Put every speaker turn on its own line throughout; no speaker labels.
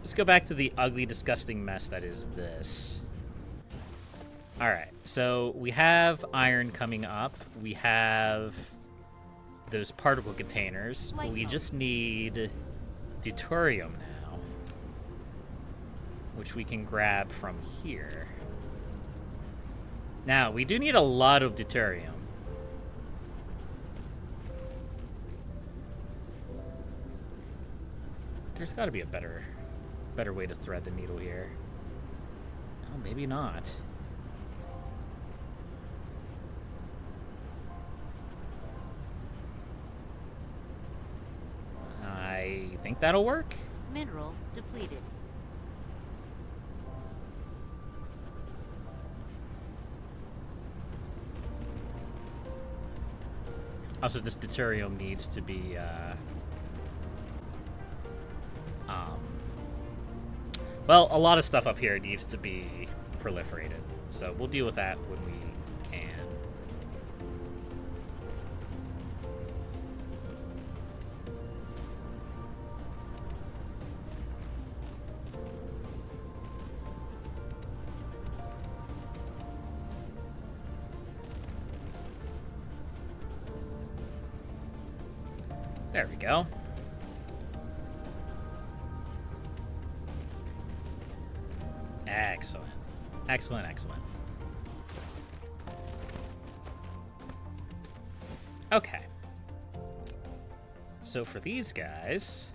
Let's go back to the ugly, disgusting mess that is this. Alright, so we have iron coming up. We have those particle containers. We just need deuterium now, which we can grab from here. Now, we do need a lot of deuterium. There's got to be a better way to thread the needle here. Oh, maybe not. I think that'll work.
Mineral depleted.
Also, this deuterium needs to be, well, a lot of stuff up here needs to be proliferated. So we'll deal with that when we can. There we go. Excellent. Excellent, excellent. Okay. So for these guys,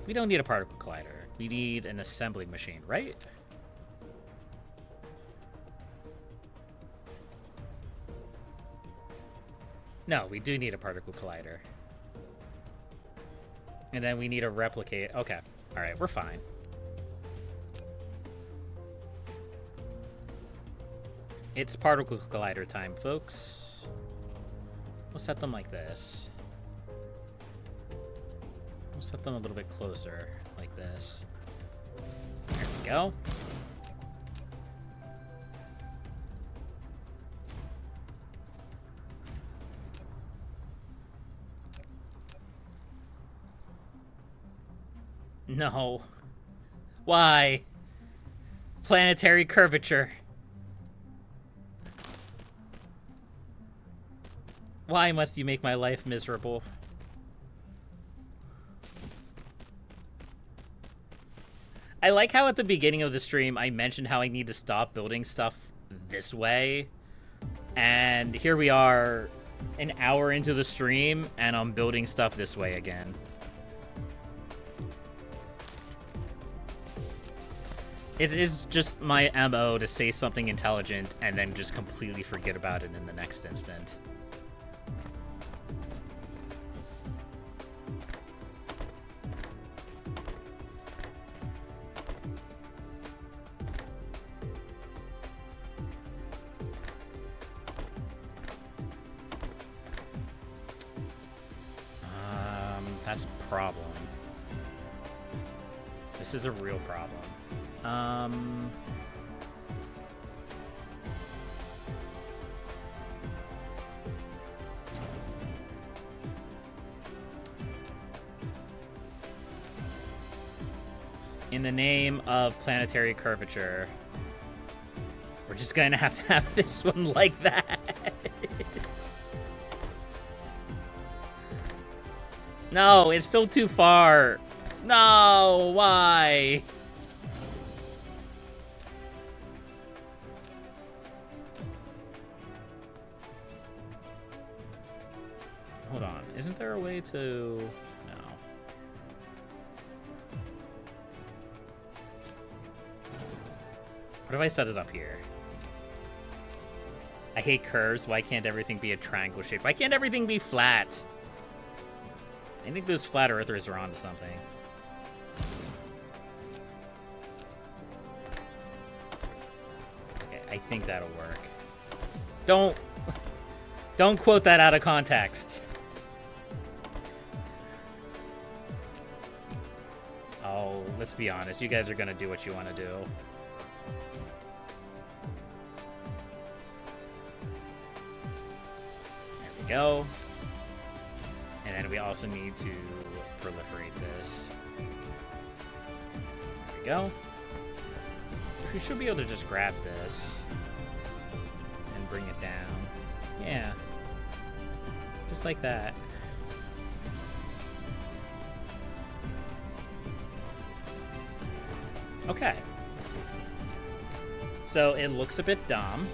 we don't need a particle collider. We need an assembling machine, right? No, we do need a particle collider. And then we need a replicate. Okay. All right, we're fine. It's particle collider time, folks. We'll set them like this. We'll set them a little bit closer, like this. There we go. No. Why? Planetary curvature. Why must you make my life miserable? I like how at the beginning of the stream I mentioned how I need to stop building stuff this way. And here we are an hour into the stream and I'm building stuff this way again. It is just my MO to say something intelligent and then just completely forget about it in the next instant. That's a problem. This is a real problem. In the name of planetary curvature, we're just gonna have to have this one like that. No, it's still too far. No, why? Hold on, isn't there a way to... No. What if I set it up here? I hate curves. Why can't everything be a triangle shape? Why can't everything be flat? I think those flat earthers are onto something. Okay, I think that'll work. Don't quote that out of context. Oh, let's be honest. You guys are gonna do what you want to do. There we go. And then we also need to proliferate this. we go. We should be able to just grab this and bring it down. Yeah. Just like that. Okay. So it looks a bit dumb.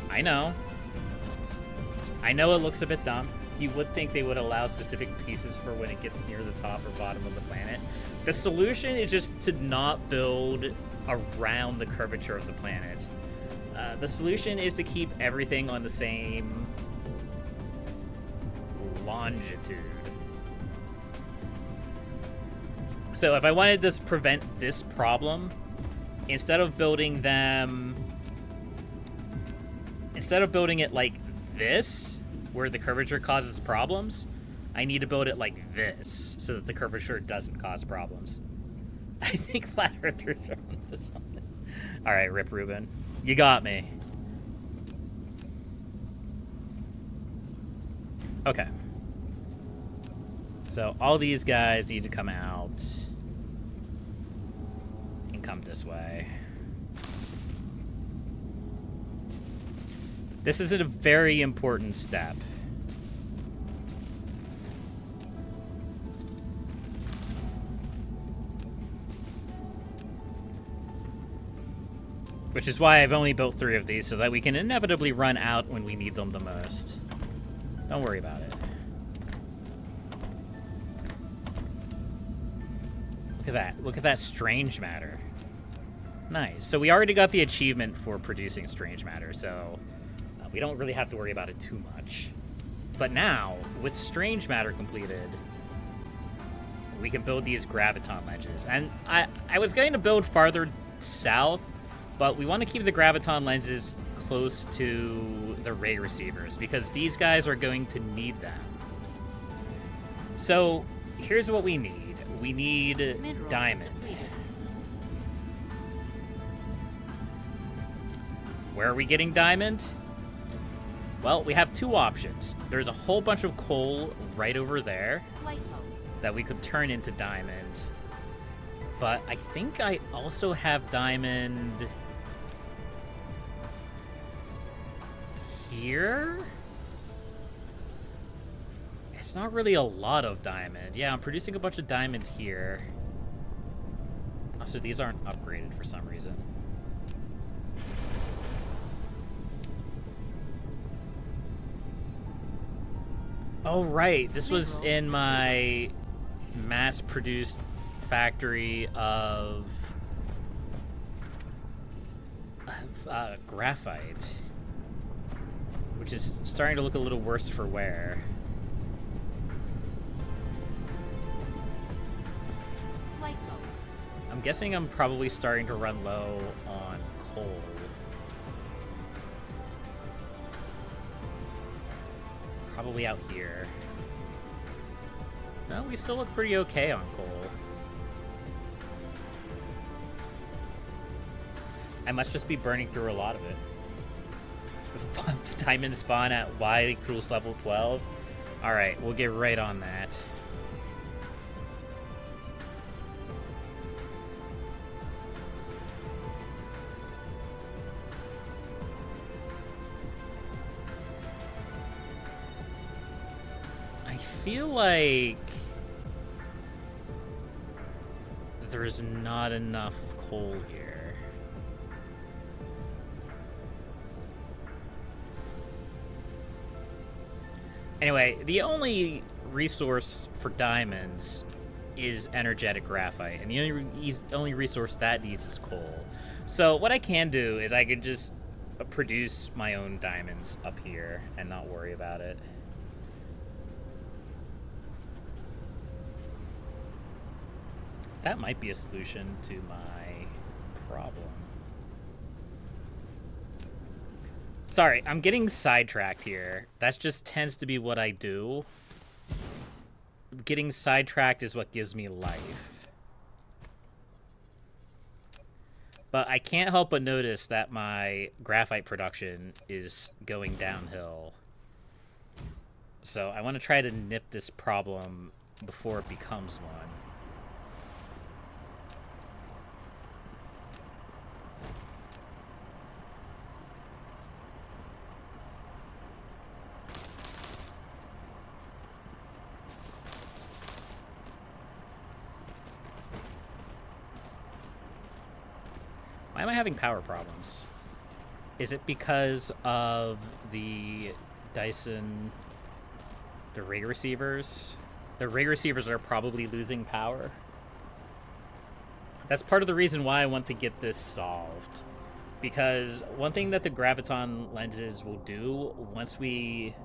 I know. I know it looks a bit dumb. You would think they would allow specific pieces for when it gets near the top or bottom of the planet. The solution is just to not build around the curvature of the planet. The solution is to keep everything on the same longitude. So if I wanted to prevent this problem, instead of building it like this, where the curvature causes problems, I need to build it like this, so that the curvature doesn't cause problems. I think flat earthers are on this one. Alright, Rip Ruben. You got me. Okay. So all these guys need to come out and come this way. This is a very important step. Which is why I've only built 3 of these, so that we can inevitably run out when we need them the most. Don't worry about it. Look at that. Look at that strange matter. Nice. So we already got the achievement for producing strange matter, so we don't really have to worry about it too much. But now, with strange matter completed, we can build these graviton lenses. And I was going to build farther south, but we want to keep the graviton lenses close to the ray receivers, because these guys are going to need them. So here's what we need. We need diamond. Where are we getting diamond? Well, we have 2 options. There's a whole bunch of coal right over there that we could turn into diamond. But I think I also have diamond here? It's not really a lot of diamond. Yeah, I'm producing a bunch of diamond here. Also, these aren't upgraded for some reason. Oh, right. This was in my mass-produced factory of graphite, which is starting to look a little worse for wear. I'm guessing I'm probably starting to run low on coal. Probably out here. No, we still look pretty okay on coal. I must just be burning through a lot of it. Diamond spawn at Y equals level 12. Alright, we'll get right on that. I feel like there's not enough coal here. Anyway, the only resource for diamonds is energetic graphite, and the only resource that needs is coal. So what I can do is I could just produce my own diamonds up here and not worry about it. That might be a solution to my problem. Sorry, I'm getting sidetracked here. That just tends to be what I do. Getting sidetracked is what gives me life. But I can't help but notice that my graphite production is going downhill. So I want to try to nip this problem before it becomes one. am I having power problems? Is it because of the Dyson, the ray receivers? The ray receivers are probably losing power. That's part of the reason why I want to get this solved. Because one thing that the graviton lenses will do once we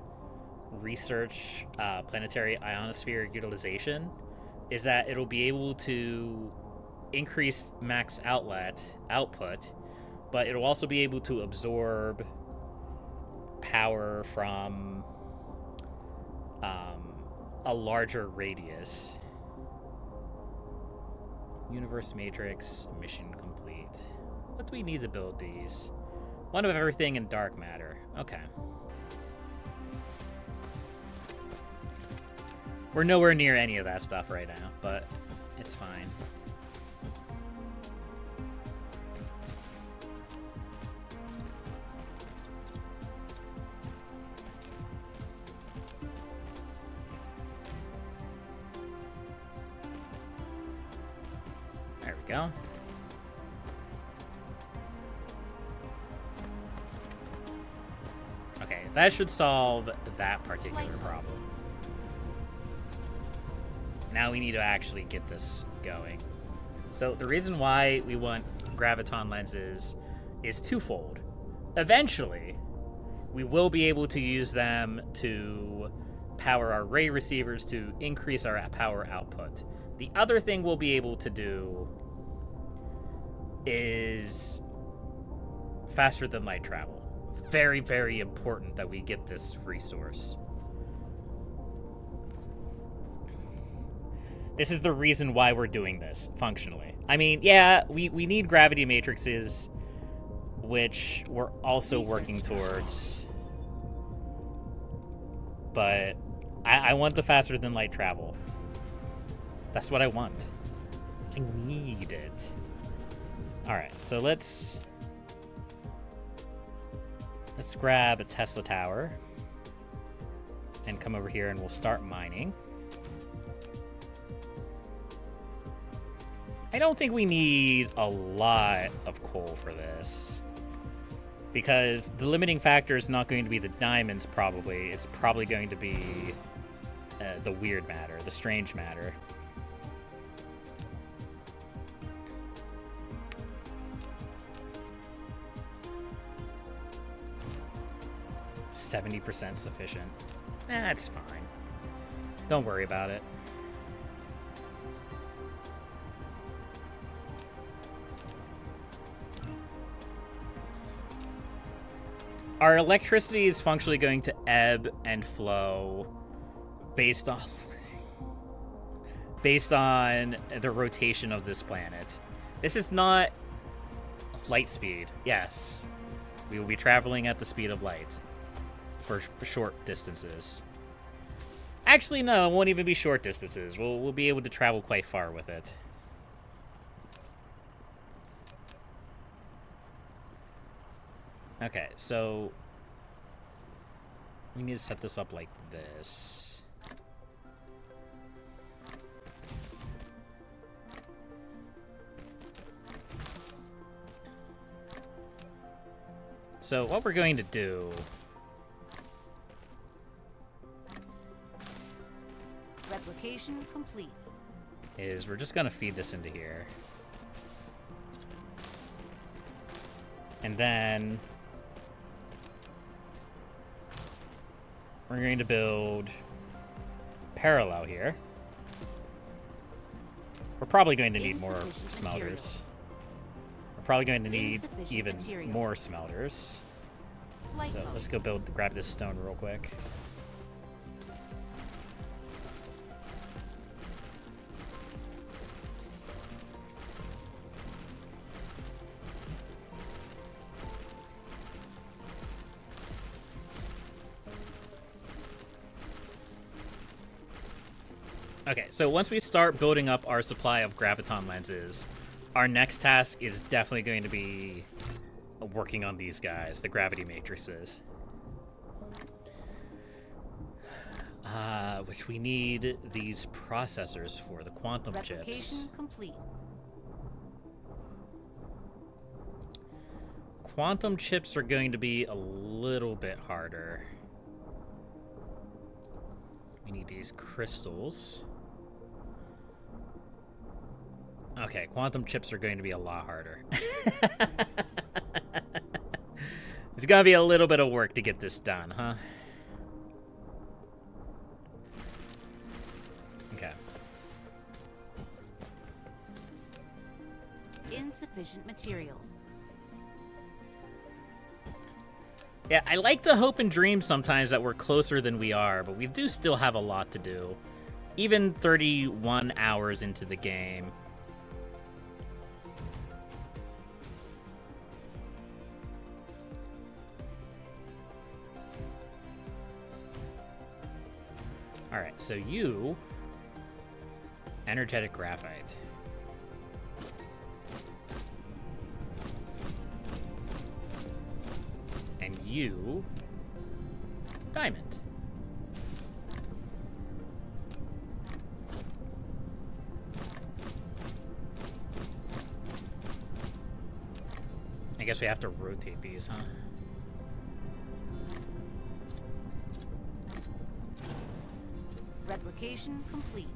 research planetary ionosphere utilization is that it'll be able to increase max output, but it'll also be able to absorb power from a larger radius. Universe matrix, mission complete. What do we need to build these? One of everything and dark matter. Okay. We're nowhere near any of that stuff right now, but it's fine. There we go. Okay, that should solve that particular problem. Now we need to actually get this going. So the reason why we want graviton lenses is twofold. Eventually, we will be able to use them to power our ray receivers to increase our power output. The other thing we'll be able to do is faster than light travel. Very, very important that we get this resource. This is the reason why we're doing this, functionally. I mean, yeah, we need gravity matrices, which we're also working towards. But I want the faster than light travel. That's what I want. I need it. Alright, so let's grab a Tesla tower and come over here and we'll start mining. I don't think we need a lot of coal for this, because the limiting factor is not going to be the diamonds, probably. It's probably going to be the weird matter, the strange matter. %70 sufficient. That's fine. Don't worry about it. Our electricity is functionally going to ebb and flow based on the rotation of this planet. This is not light speed. Yes, we will be traveling at the speed of light for short distances. Actually, no, it won't even be short distances. We'll be able to travel quite far with it. Okay, so we need to set this up like this. So what we're going to do
replication complete
is we're just going to feed this into here. And then we're going to build parallel here. We're probably going to need more smelters. We're probably going to need even more smelters. So let's go grab this stone real quick. Okay, so once we start building up our supply of graviton lenses, our next task is definitely going to be working on these guys, the gravity matrices. Which we need these processors for, the quantum chips.
Replication complete.
quantum chips are going to be a little bit harder. We need these crystals. Okay, quantum chips are going to be a lot harder. It's gonna be a little bit of work to get this done, huh? Okay.
Insufficient materials.
Yeah, I like to hope and dream sometimes that we're closer than we are, but we do still have a lot to do. Even 31 hours into the game. Alright, so you... energetic graphite. And you... diamond. I guess we have to rotate these, huh?
Replication complete.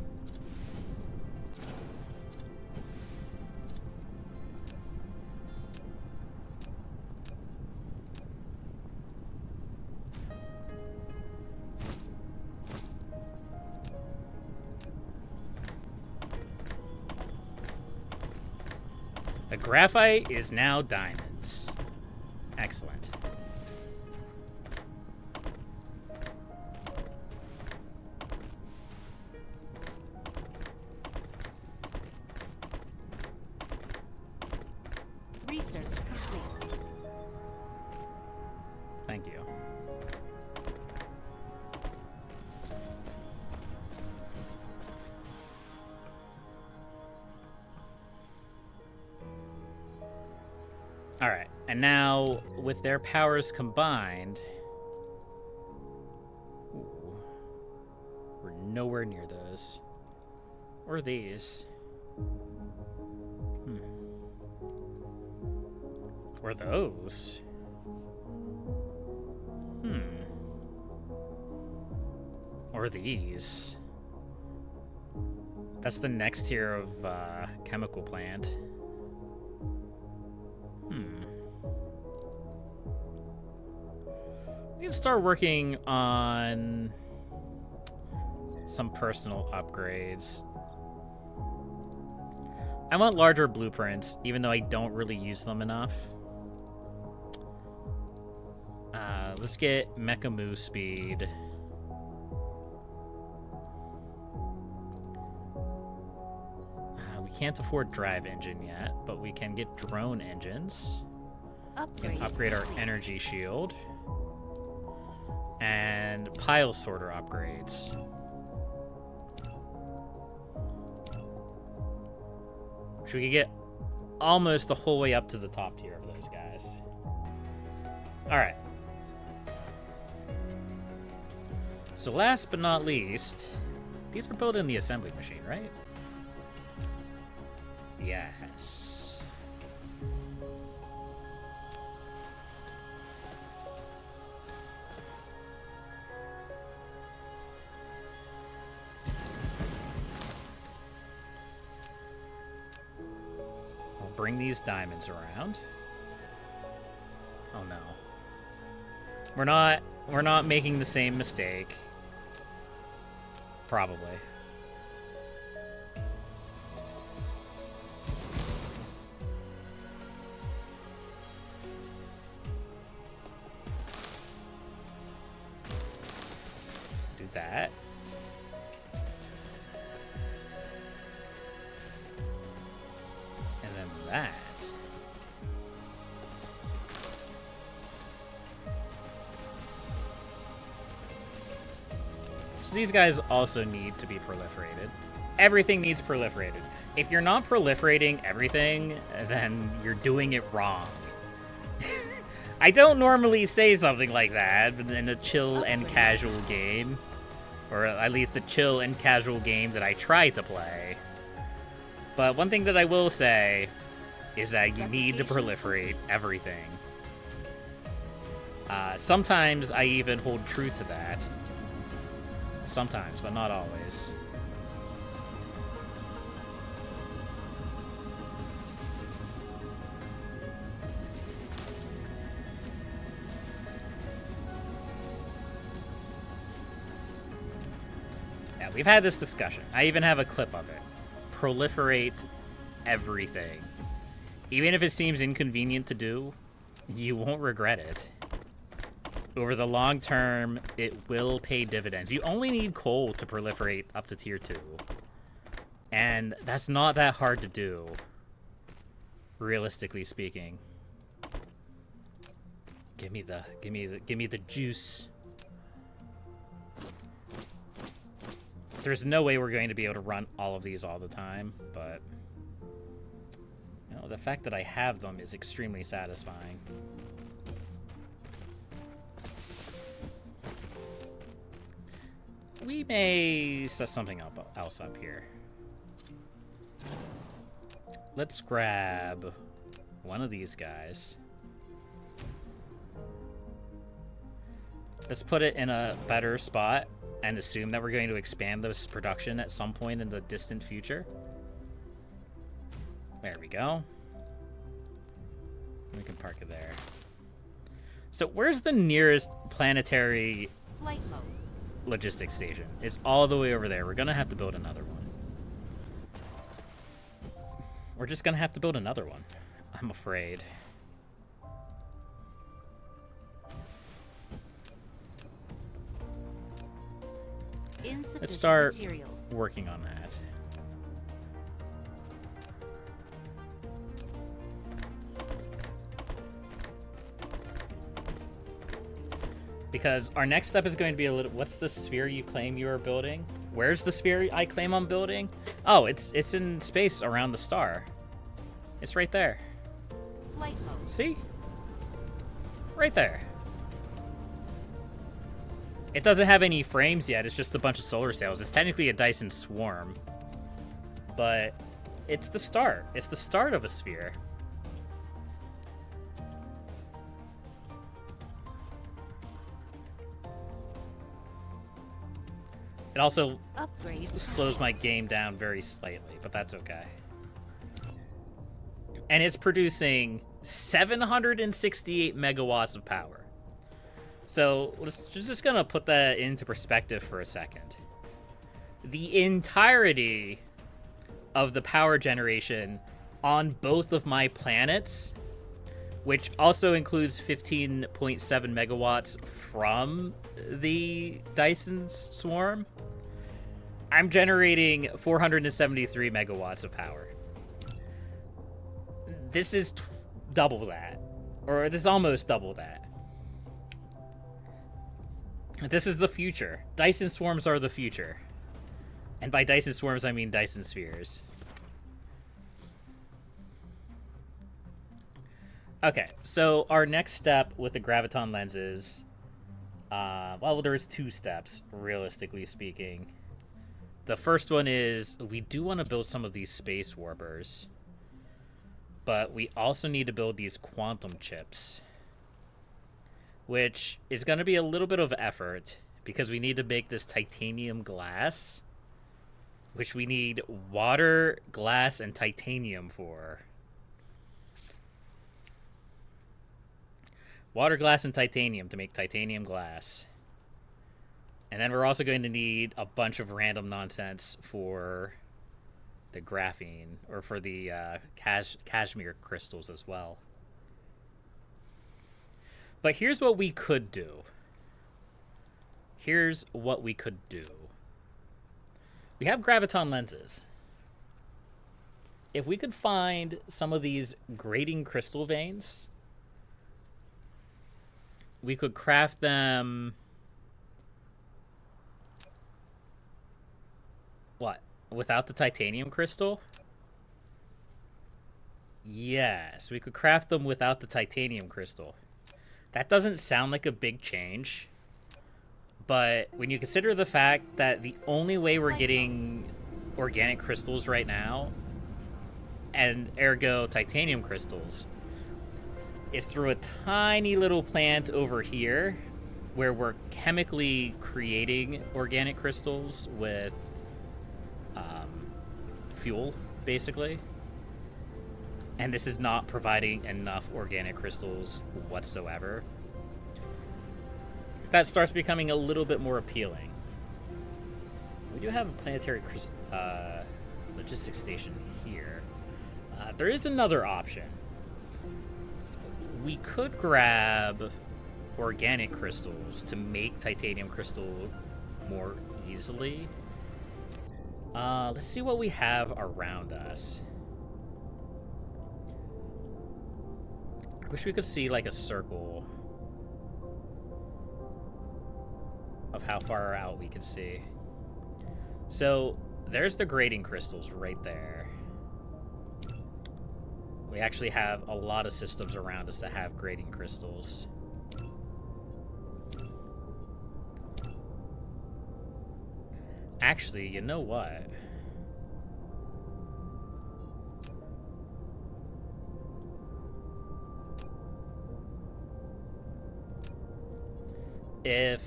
The graphite is now diamonds. Excellent.
Research complete.
Thank you. All right, and now with their powers combined, ooh, we're nowhere near those. Or these. Or those. Or these. That's the next tier of chemical plant. We can start working on some personal upgrades. I want larger blueprints, even though I don't really use them enough. Let's get Mecha Move Speed. We can't afford Drive Engine yet, but we can get Drone Engines. We can upgrade our Energy Shield. And Pile Sorter upgrades. So we could get almost the whole way up to the top tier of those guys. Alright. So last but not least, these are built in the assembly machine, right? Yes. We'll bring these diamonds around. Oh no. We're not making the same mistake. Probably. Do that. And then that. So these guys also need to be proliferated. Everything needs proliferated. If you're not proliferating everything, then you're doing it wrong. I don't normally say something like that in a chill and casual game. Or at least the chill and casual game that I try to play. But one thing that I will say is that you need to proliferate everything. Sometimes I even hold true to that. Sometimes, but not always. Yeah, we've had this discussion. I even have a clip of it. Proliferate everything. Even if it seems inconvenient to do, you won't regret it. Over the long term, it will pay dividends. You only need coal to proliferate up to tier 2. And that's not that hard to do, realistically speaking. Give me the juice. There's no way we're going to be able to run all of these all the time, but you know, the fact that I have them is extremely satisfying. We may set something else up here. Let's grab one of these guys. Let's put it in a better spot and assume that we're going to expand this production at some point in the distant future. There we go. We can park it there. So where's the nearest planetary
Flight mode.
logistics station? It's all the way over there. We're gonna have to build another one. We're just gonna have to build another one, I'm afraid. Let's start working on that. Because our next step is going to be a little... What's the sphere you claim you are building? Where's the sphere I claim I'm building? Oh, it's in space around the star. It's right there.
Flight mode.
See? Right there. It doesn't have any frames yet. It's just a bunch of solar sails. It's technically a Dyson swarm. But it's the start. It's the start of a sphere. It also slows my game down very slightly, but that's okay. And it's producing 768 megawatts of power. So let's just gonna put that into perspective for a second. The entirety of the power generation on both of my planets, which also includes 15.7 megawatts from the Dyson swarm, I'm generating 473 megawatts of power. This is double that, or this is almost double that. This is the future. Dyson swarms are the future. And by Dyson swarms, I mean Dyson spheres. Okay, so our next step with the graviton lenses, well, there's two steps, realistically speaking. The first one is we do want to build some of these space warpers, but we also need to build these quantum chips, which is going to be a little bit of effort because we need to make this titanium glass, which we need water, glass, and titanium for. Water, glass, and titanium to make titanium glass. And then we're also going to need a bunch of random nonsense for the graphene, or for the cashmere crystals as well. But here's what we could do. Here's what we could do. We have graviton lenses. If we could find some of these grating crystal veins, we could craft them... What? Without the titanium crystal? Yes, we could craft them without the titanium crystal. That doesn't sound like a big change, but when you consider the fact that the only way we're getting organic crystals right now, and ergo titanium crystals, is through a tiny little plant over here where we're chemically creating organic crystals with fuel, basically. And this is not providing enough organic crystals whatsoever. That starts becoming a little bit more appealing. We do have a planetary logistics station here. There is another option. We could grab organic crystals to make titanium crystal more easily. Let's see what we have around us. I wish we could see like a circle of how far out we can see. So there's the grading crystals right there. We actually have a lot of systems around us that have grading crystals. Actually, you know what? If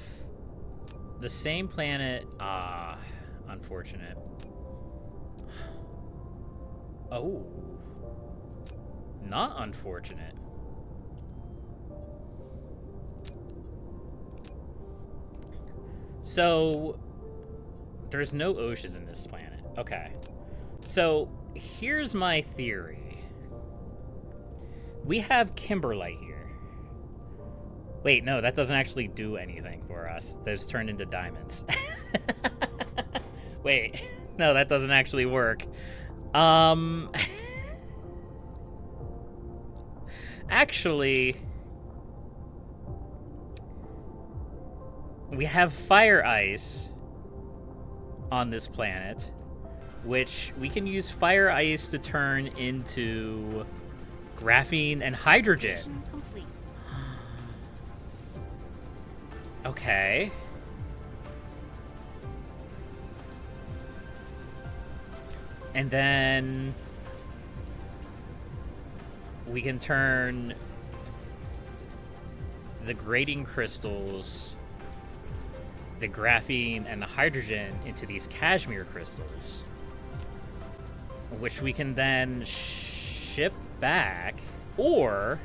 the same planet... unfortunate. Oh. Not unfortunate. So... there's no oceans in this planet. Okay. So, here's my theory. We have kimberlite here. Wait, no, that doesn't actually do anything for us. Those turned into diamonds. Wait, no, that doesn't actually work. Actually, we have fire ice on this planet, which we can use fire ice to turn into graphene and hydrogen.
Mission complete.
Okay. And then we can turn the grading crystals, the graphene and the hydrogen, into these cashmere crystals, which we can then ship back, or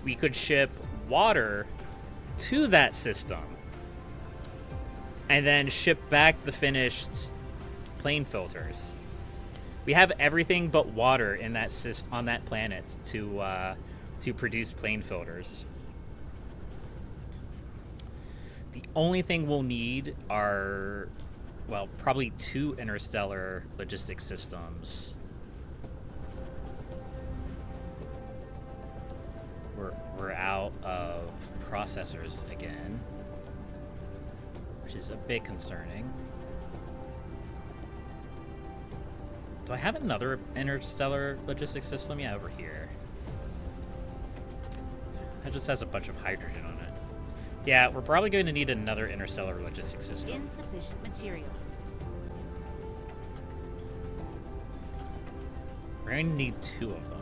we could ship water to that system and then ship back the finished plane filters. We have everything but water in that on that planet to produce plane filters. The only thing we'll need are, well, probably 2 interstellar logistics systems. We're out of processors again, which is a bit concerning. Do I have another interstellar logistics system? Yeah, over here. That just has a bunch of hydrogen on it. Yeah, we're probably going to need another interstellar logistics system.
Insufficient materials.
We're going to need 2 of them.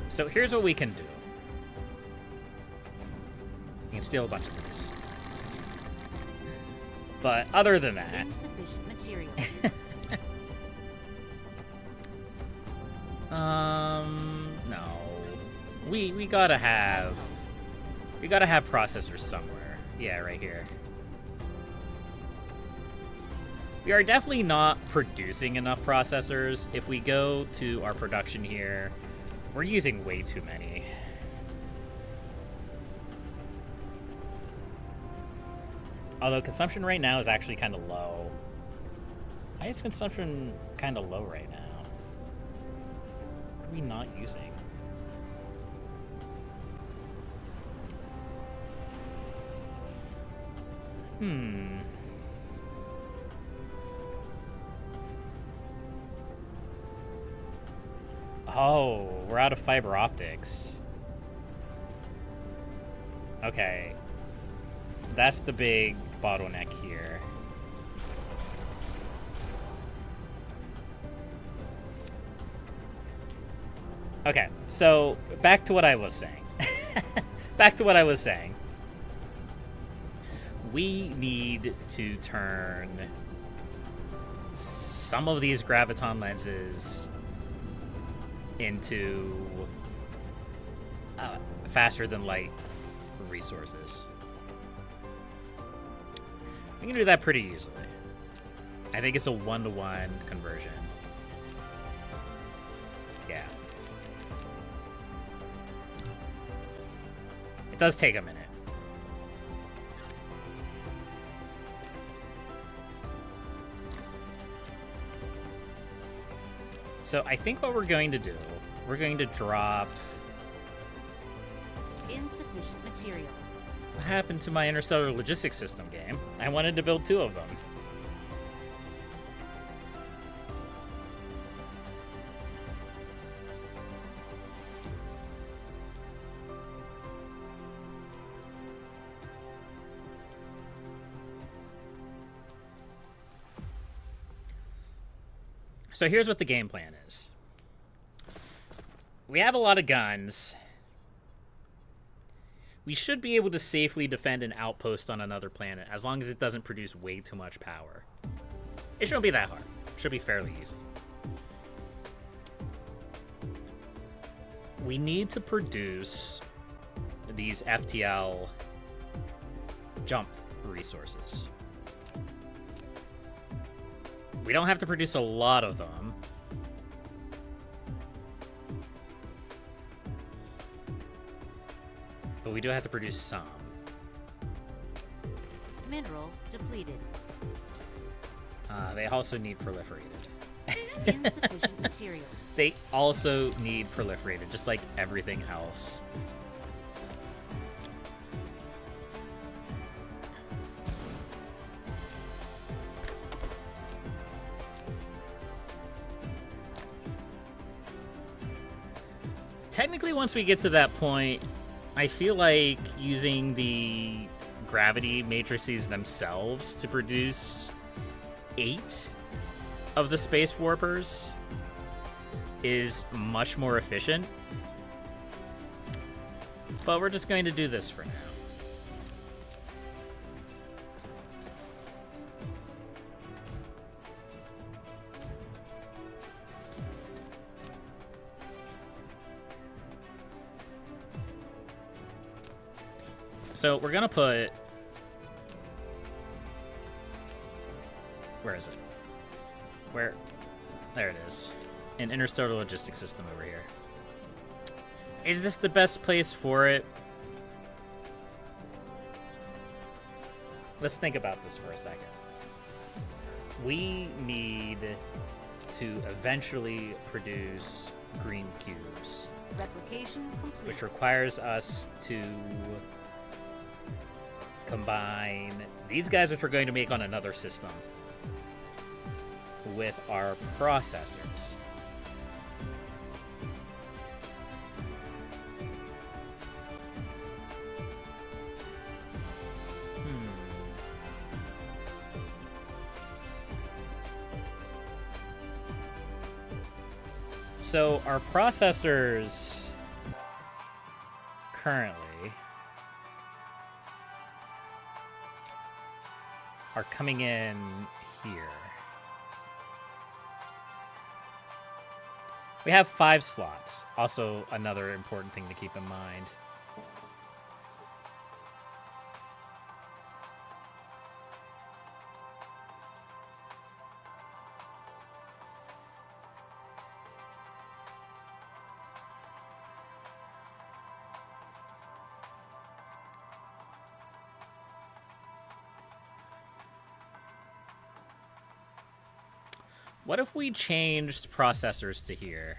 So here's what we can do. We can steal a bunch of these. But other than that...
Insufficient materials.
No. We gotta have... We gotta have processors somewhere. Yeah, right here. We are definitely not producing enough processors. If we go to our production here, we're using way too many. Although consumption right now is actually kind of low. Why is consumption kind of low right now? What are we not using? Oh, we're out of fiber optics. Okay. That's the big bottleneck here. Okay, so back to what I was saying. Back to what I was saying. We need to turn some of these graviton lenses into faster than light resources. We can do that pretty easily. I think it's a 1-to-1 conversion. Yeah. It does take a minute. So I think what we're going to do, we're going to drop...
Insufficient materials.
What happened to my interstellar logistics system game? I wanted to build 2 of them. So here's what the game plan is. We have a lot of guns. We should be able to safely defend an outpost on another planet as long as it doesn't produce way too much power. It shouldn't be that hard. It should be fairly easy. We need to produce these FTL jump resources. We don't have to produce a lot of them. But we do have to produce some.
Mineral depleted.
They also need proliferated.
Insufficient materials.
They also need proliferated, just like everything else. Technically, once we get to that point, I feel like using the gravity matrices themselves to produce 8 of the space warpers is much more efficient. But we're just going to do this for now. So we're gonna put... Where is it? Where? There it is. An interstellar logistics system over here. Is this the best place for it? Let's think about this for a second. We need to eventually produce green cubes,
Replication complete.
which requires us to combine these guys, which we're going to make on another system, with our processors. So our processors currently are coming in here. We have 5 slots. Also, another important thing to keep in mind. What if we changed processors to here?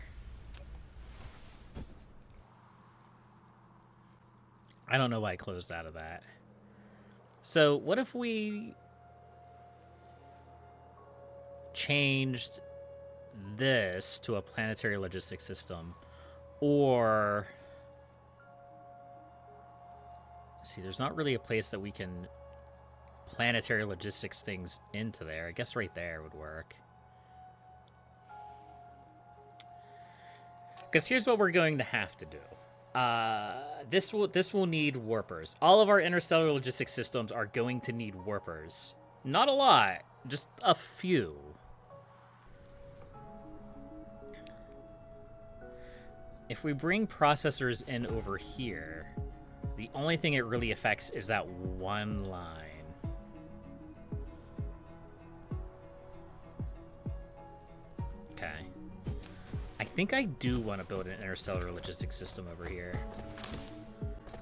I don't know why I closed out of that. So what if we changed this to a planetary logistics system? Or... see, there's not really a place that we can planetary logistics things into there. I guess right there would work. Because here's what we're going to have to do. This will need warpers. All of our interstellar logistics systems are going to need warpers. Not a lot, just a few. If we bring processors in over here, the only thing it really affects is that one line. Okay. I think I do want to build an interstellar logistics system over here.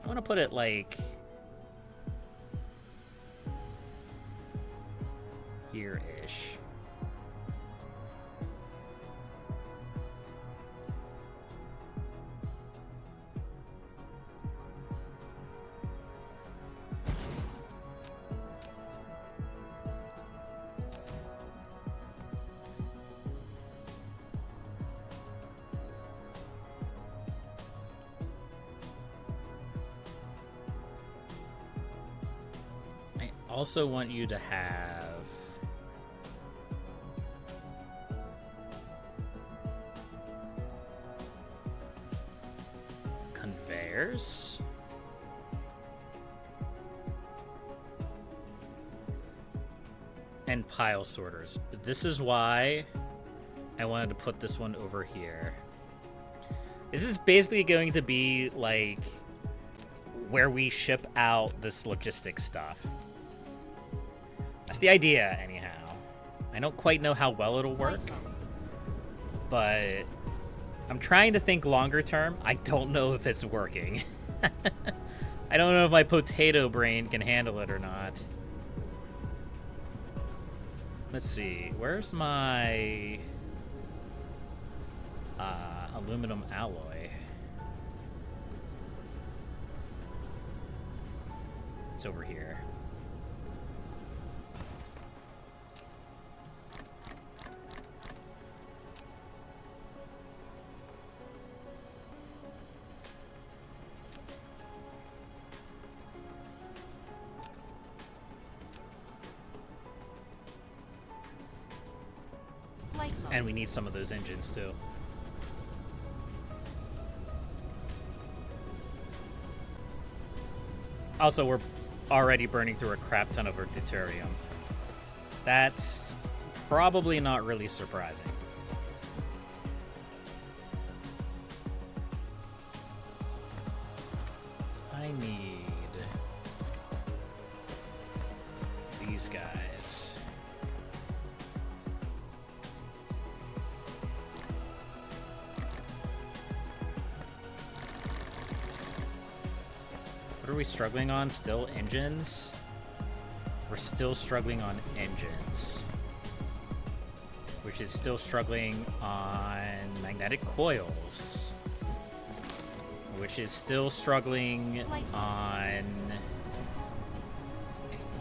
I want to put it like here-ish. Also want you to have conveyors and pile sorters. This is why I wanted to put this one over here. This is basically going to be like where we ship out this logistics stuff. That's the idea, anyhow. I don't quite know how well it'll work, but I'm trying to think longer term. I don't know if it's working. I don't know if my potato brain can handle it or not. Let's see. Where's my aluminum alloy? It's over here. And we need some of those engines, too. Also, we're already burning through a crap ton of our deuterium. That's probably not really surprising. I need these guys. What are we struggling on? Still engines? We're still struggling on engines. Which is still struggling on magnetic coils. Which is still struggling on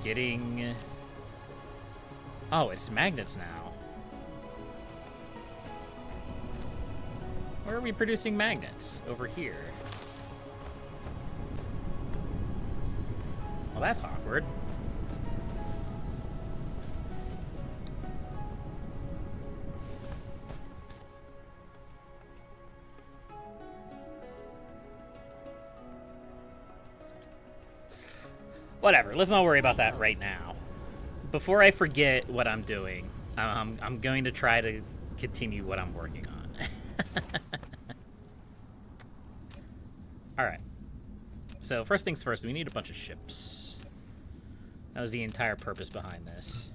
getting... Oh, it's magnets now. Where are we producing magnets? Over here. Well, that's awkward. Whatever, let's not worry about that right now. Before I forget what I'm doing, I'm going to try to continue what I'm working on. Alright. So, first things first, we need a bunch of ships. That was the entire purpose behind this.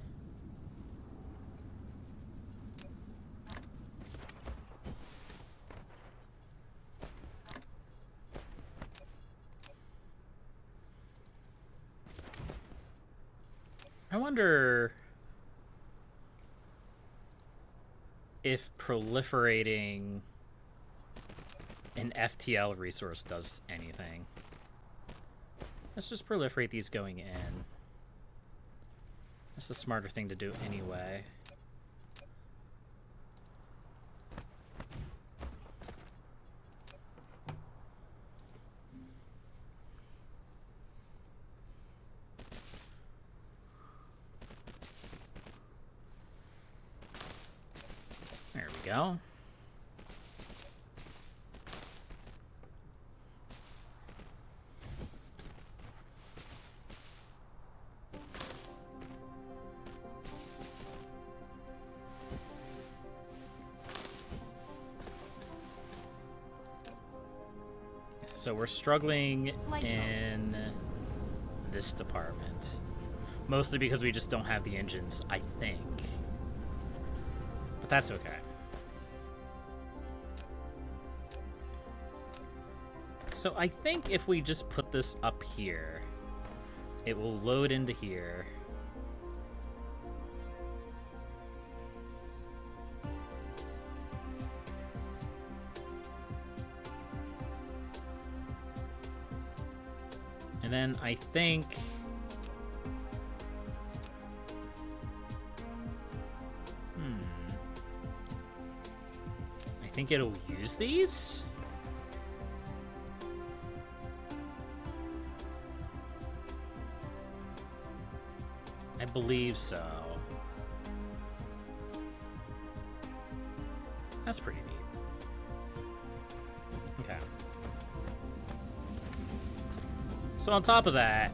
I wonder if proliferating an FTL resource does anything. Let's just proliferate these going in. That's the smarter thing to do anyway. go. So we're struggling in this department. Mostly because we just don't have the engines, I think. But that's okay. So I think if we just put this up here, it will load into here. And then I think... I think it'll use these? I believe so. That's pretty neat. Okay. So on top of that,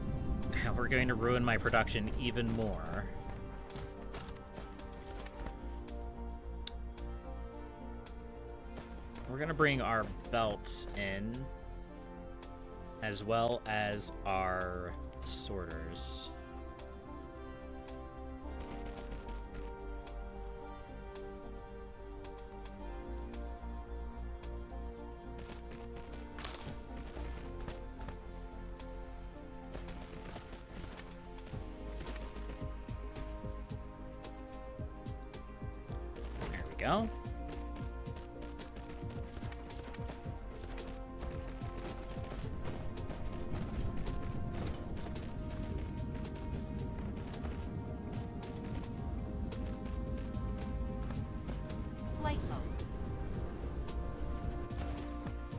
we're going to ruin my production even more. We're going to bring our belts in, as well as our sorters. There we go.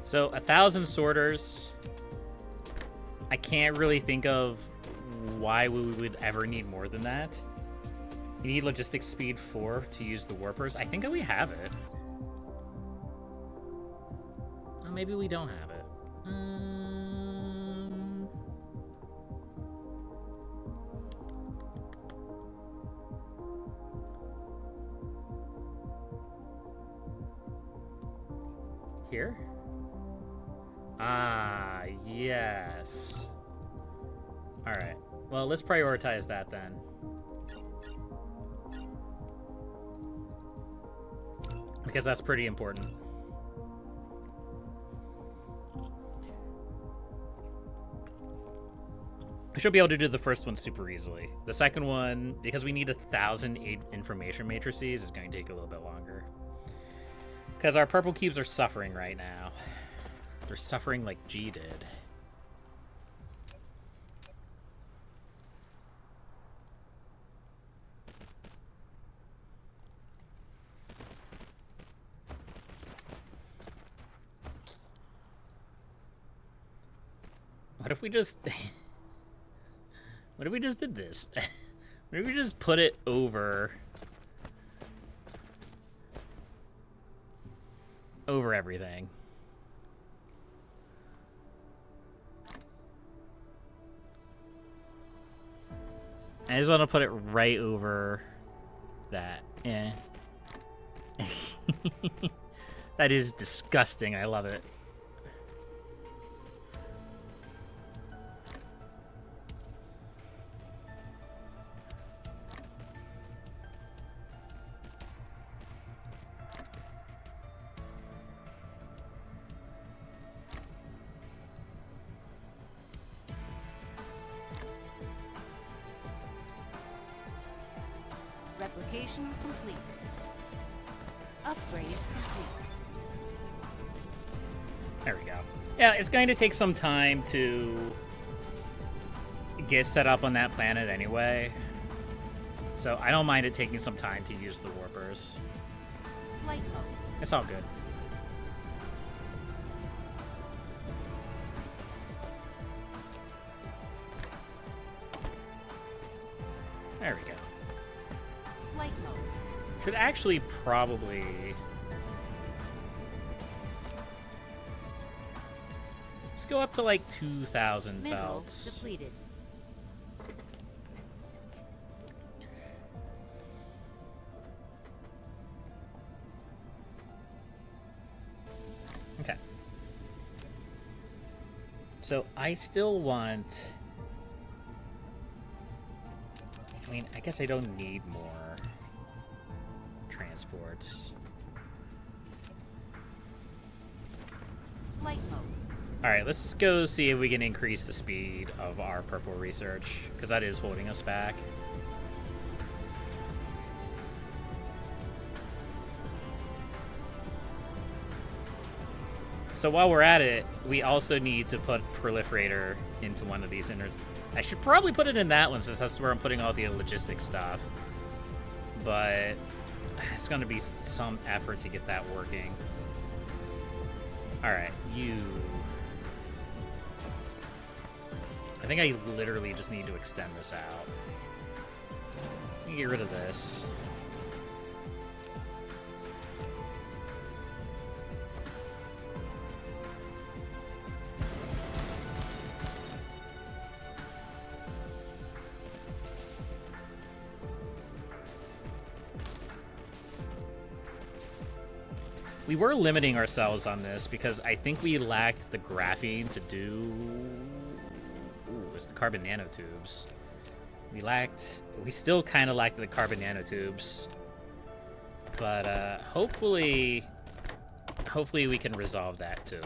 So 1,000 sorters. I can't really think of why we would ever need more than that. You need logistics speed 4 to use the warpers. I think that we have it. Oh, maybe we don't have it. Here? Ah, yes. Alright. Well, let's prioritize that then. Because that's pretty important. I should be able to do the first one super easily. The second one, because we need 1,000 information matrices, is going to take a little bit longer. Because our purple cubes are suffering right now. They're suffering like G did. What if we just... what if we just did this? What if we just put it over... over everything? I just want to put it right over that. Yeah. That is disgusting. I love it.
Replication complete. Upgrade complete.
There we go. Yeah, it's going to take some time to get set up on that planet anyway. So I don't mind it taking some time to use the warpers.
Light mode.
It's all good. There we go.
Light mode.
Should actually probably go up to like 2,000
Mineral
belts.
depleted.
Okay. So I still want... I mean, I guess I don't need more transports.
Flight mode.
Alright, let's go see if we can increase the speed of our purple research, because that is holding us back. So while we're at it, we also need to put Proliferator into one of these inner... I should probably put it in that one, since that's where I'm putting all the logistics stuff. But it's going to be some effort to get that working. Alright, you... I think I literally just need to extend this out. Let me get rid of this. We were limiting ourselves on this because I think we lacked the graphene to do... Ooh, it's the carbon nanotubes. We still kind of lacked the carbon nanotubes. But hopefully we can resolve that too.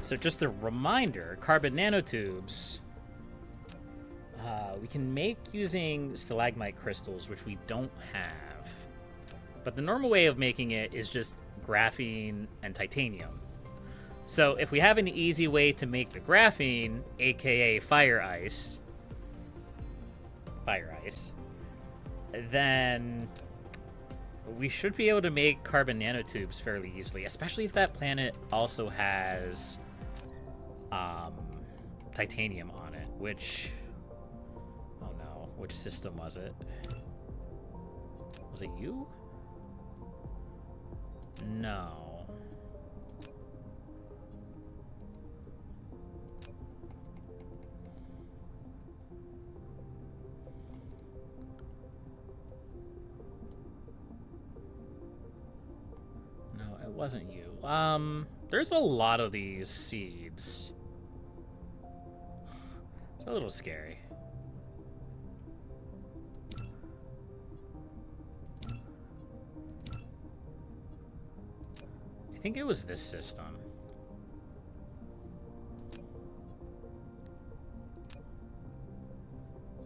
So just a reminder, carbon nanotubes, we can make using stalagmite crystals, which we don't have. But the normal way of making it is just graphene and titanium. So if we have an easy way to make the graphene, aka fire ice, then we should be able to make carbon nanotubes fairly easily, especially if that planet also has titanium on it, which... Oh no, which system was it? Was it you? No. No, it wasn't you. There's a lot of these seeds. It's a little scary. I think it was this system.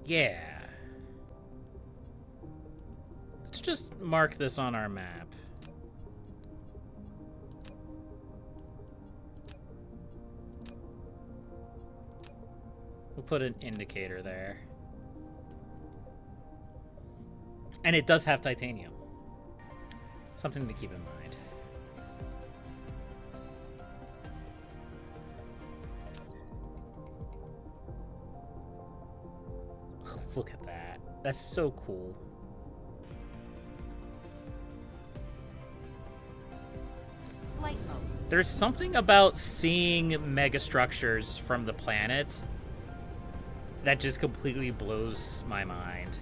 Yeah. Let's just mark this on our map. We'll put an indicator there. And it does have titanium. Something to keep in mind. Look at that. That's so cool.
Flight mode.
There's something about seeing megastructures from the planet that just completely blows my mind.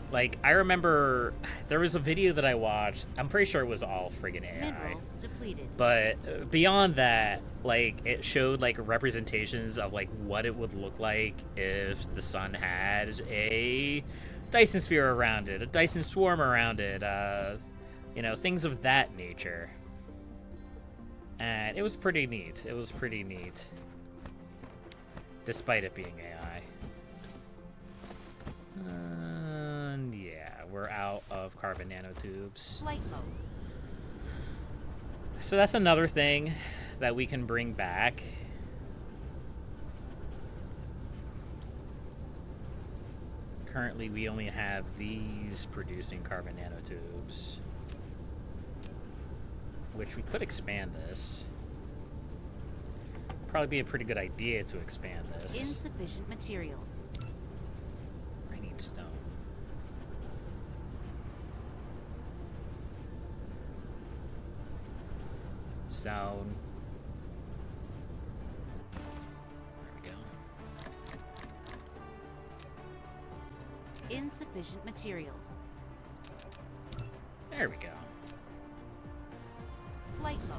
Like, I remember there was a video that I watched. I'm pretty sure it was all friggin' AI.
Mineral depleted.
But beyond that, like, it showed, like, representations of, like, what it would look like if the sun had a Dyson Sphere around it, a Dyson Swarm around it, you know, things of that nature. And it was pretty neat. It was pretty neat. Despite it being AI. And yeah, we're out of carbon nanotubes.
Flight mode.
So that's another thing that we can bring back. Currently, we only have these producing carbon nanotubes, which we could expand this. Probably be a pretty good idea to expand this.
Insufficient materials.
I need stone. Stone. There we go.
Insufficient materials.
There we go.
Flight mode.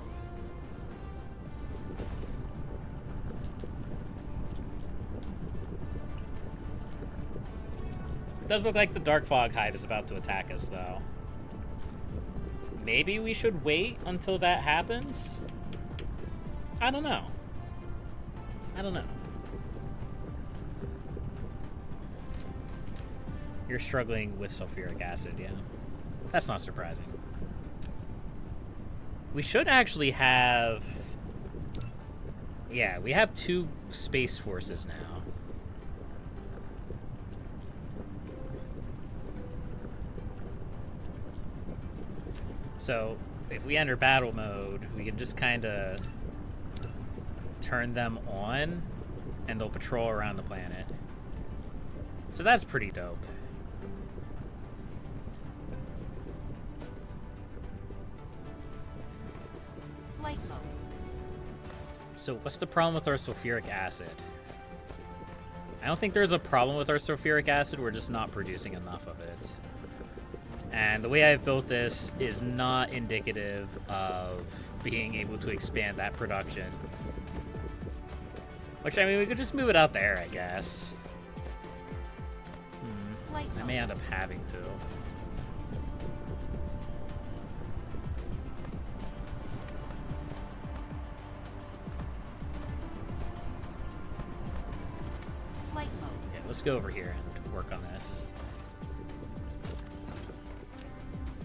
It does look like the Dark Fog Hive is about to attack us, though. Maybe we should wait until that happens? I don't know. I don't know. You're struggling with sulfuric acid, yeah. That's not surprising. We should actually have... Yeah, we have 2 space forces now. So, if we enter battle mode, we can just kind of turn them on, and they'll patrol around the planet. So that's pretty dope.
Flight mode.
So what's the problem with our sulfuric acid? I don't think there's a problem with our sulfuric acid, we're just not producing enough of it. And the way I've built this is not indicative of being able to expand that production. Which, I mean, we could just move it out there, I guess. I may end up having to.
Flight mode.
Yeah, let's go over here and work on this.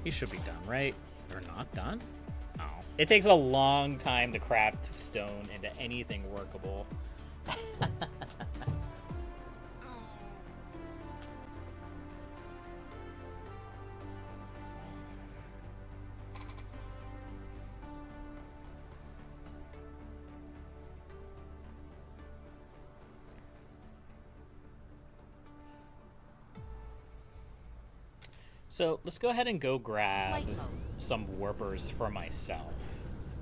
He should be done, right? Or not done? Oh. It takes a long time to craft stone into anything workable. So let's go ahead and go grab some warpers for myself.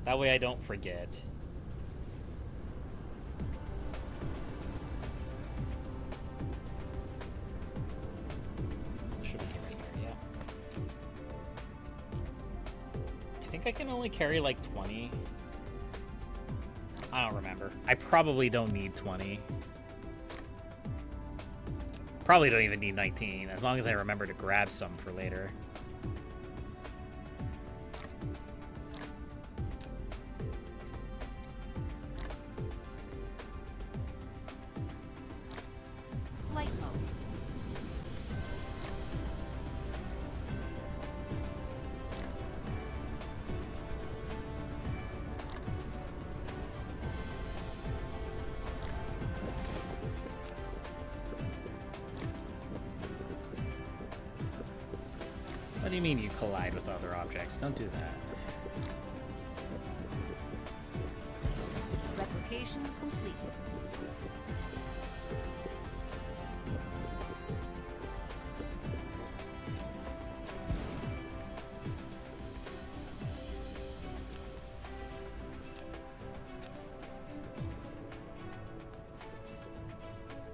That way I don't forget. Should be right here, yeah. I think I can only carry like 20. I don't remember. I probably don't need 20. Probably don't even need 19, as long as I remember to grab some for later.
Flight mode.
What do you mean you collide with other objects? Don't do that.
Replication complete.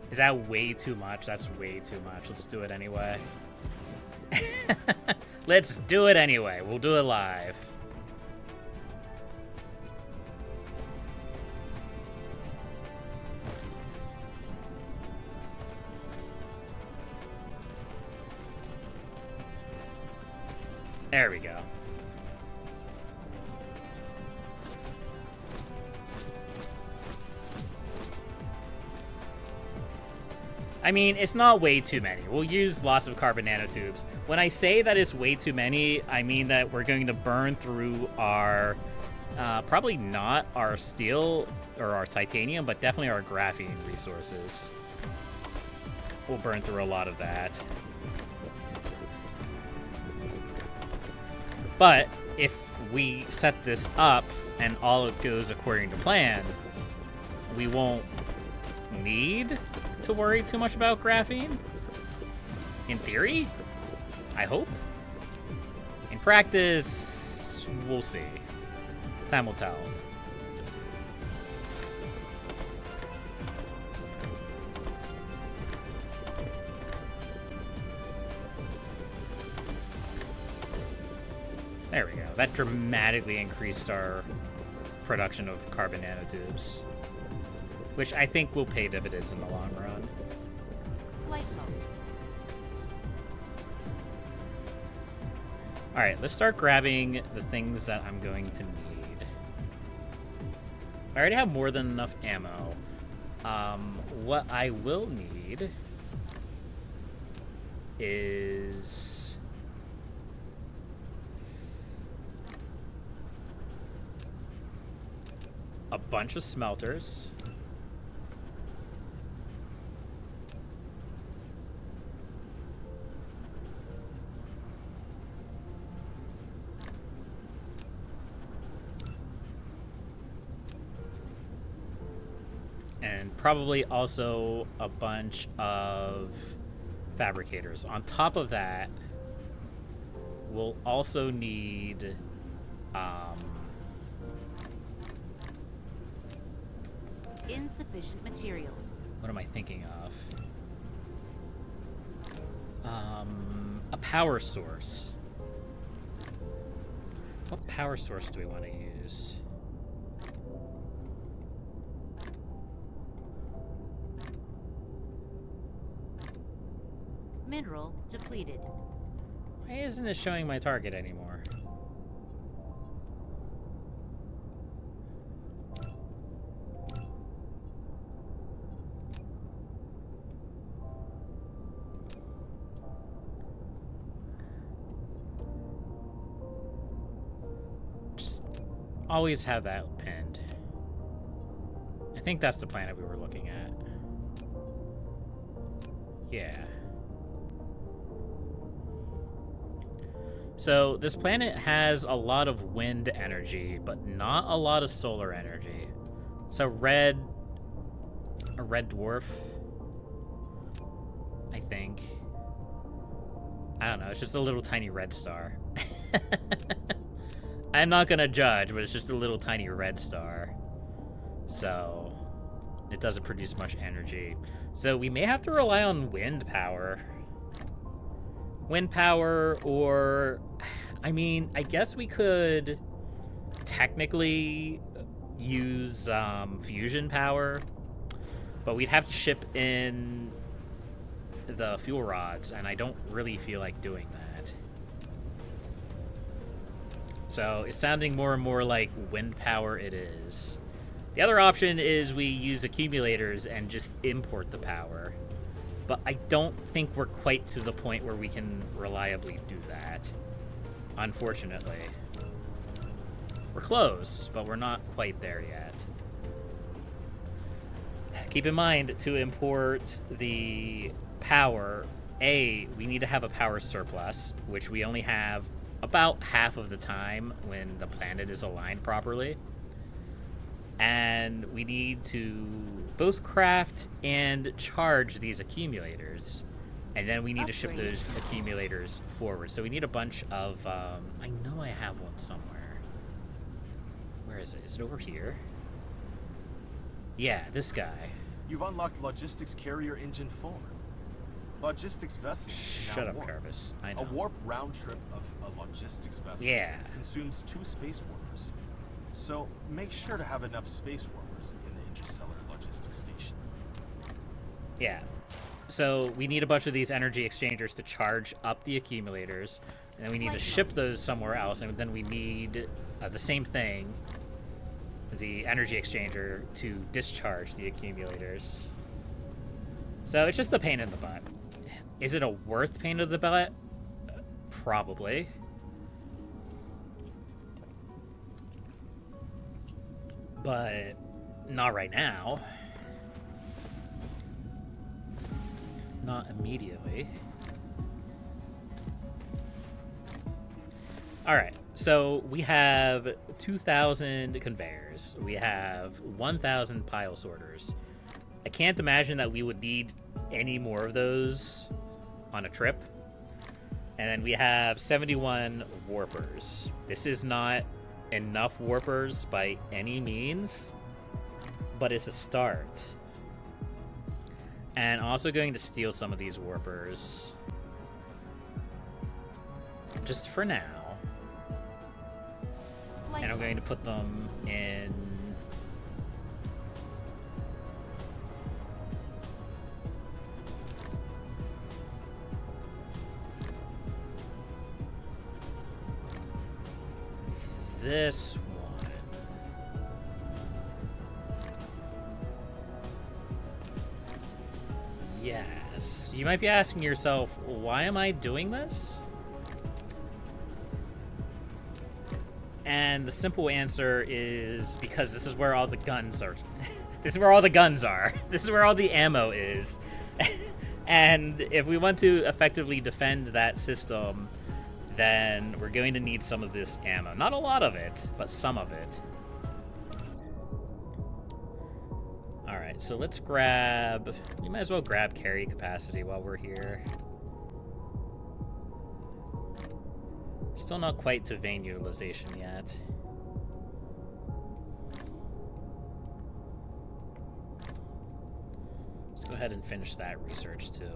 Is that way too much? That's way too much. Let's do it anyway. Let's do it anyway. We'll do it live. There we go. I mean, it's not way too many. We'll use lots of carbon nanotubes. When I say that it's way too many, I mean that we're going to burn through our, probably not our steel or our titanium, but definitely our graphene resources. we'll burn through a lot of that. But if we set this up and all goes according to plan, we won't need to worry too much about graphene. In theory, I hope. In practice, we'll see. Time will tell. There we go. That dramatically increased our production of carbon nanotubes, which I think will pay dividends in the long run.
Flight mode.
All right, let's start grabbing the things that I'm going to need. I already have more than enough ammo. What I will need is a bunch of smelters. And probably also a bunch of fabricators. On top of that, we'll also need
Insufficient materials.
what am I thinking of? A power source. What power source do we want to use?
Mineral depleted.
Why isn't it showing my target anymore? Just always have that pinned. I think that's the planet we were looking at. Yeah. So this planet has a lot of wind energy, but not a lot of solar energy. So a red dwarf, I think. I don't know, it's just a little tiny red star. I'm not gonna judge, but it's just a little tiny red star. So it doesn't produce much energy. So we may have to rely on wind power. Wind power, or I mean, I guess we could technically use fusion power, but we'd have to ship in the fuel rods, and I don't really feel like doing that. So it's sounding more and more like wind power it is. The other option is we use accumulators and just import the power. But I don't think we're quite to the point where we can reliably do that, unfortunately. We're close, but we're not quite there yet. Keep in mind, to import the power, we need to have a power surplus, which we only have about half of the time when the planet is aligned properly. And we need to both craft and charge these accumulators. And then we need to ship those accumulators forward. So we need a bunch of, I know I have one somewhere. Where is it? Is it over here? Yeah, this guy.
You've unlocked Logistics Carrier Engine 4. Logistics vessels can
Shut
now
up,
warp.
Jarvis. I know.
A warp round trip of a logistics vessel consumes 2 space warpers. So make sure to have enough space warpers in the interstellar logistics station.
Yeah. So we need a bunch of these energy exchangers to charge up the accumulators, and then we need to ship those somewhere else, and then we need the same thing, the energy exchanger, to discharge the accumulators. So it's just a pain in the butt. Is it a worth pain in the butt? Probably. But not right now. not immediately. Alright, so we have 2,000 conveyors. We have 1,000 pile sorters. I can't imagine that we would need any more of those on a trip. And then we have 71 warpers. This is not enough warpers by any means, but it's a start. And also going to steal some of these warpers. Just for now. And I'm going to put them in... this one. Yes. You might be asking yourself, why am I doing this? And the simple answer is because this is where all the guns are. This is where all the guns are. This is where all the ammo is. And if we want to effectively defend that system, then we're going to need some of this ammo. Not a lot of it, but some of it. Alright, so let's grab... We might as well grab carry capacity while we're here. Still not quite to vein utilization yet. Let's go ahead and finish that research too.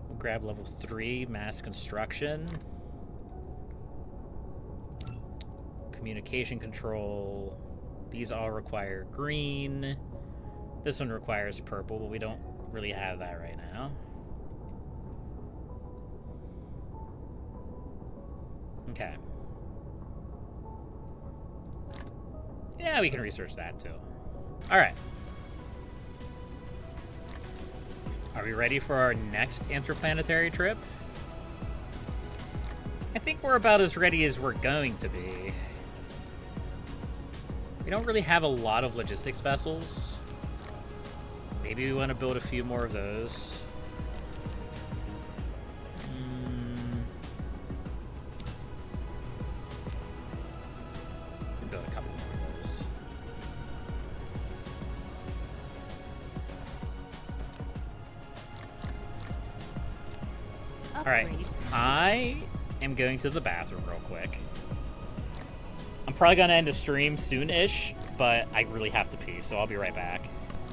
We'll grab level 3, mass construction. Communication control. These all require green. This one requires purple, but we don't really have that right now. Okay. Yeah, we can research that too. Alright. Are we ready for our next interplanetary trip? I think we're about as ready as we're going to be. We don't really have a lot of logistics vessels. Maybe we want to build a few more of those. Build a couple more of those. Alright, I am going to the bathroom real quick. I'm probably going to end the stream soon-ish, but I really have to pee, so I'll be right back.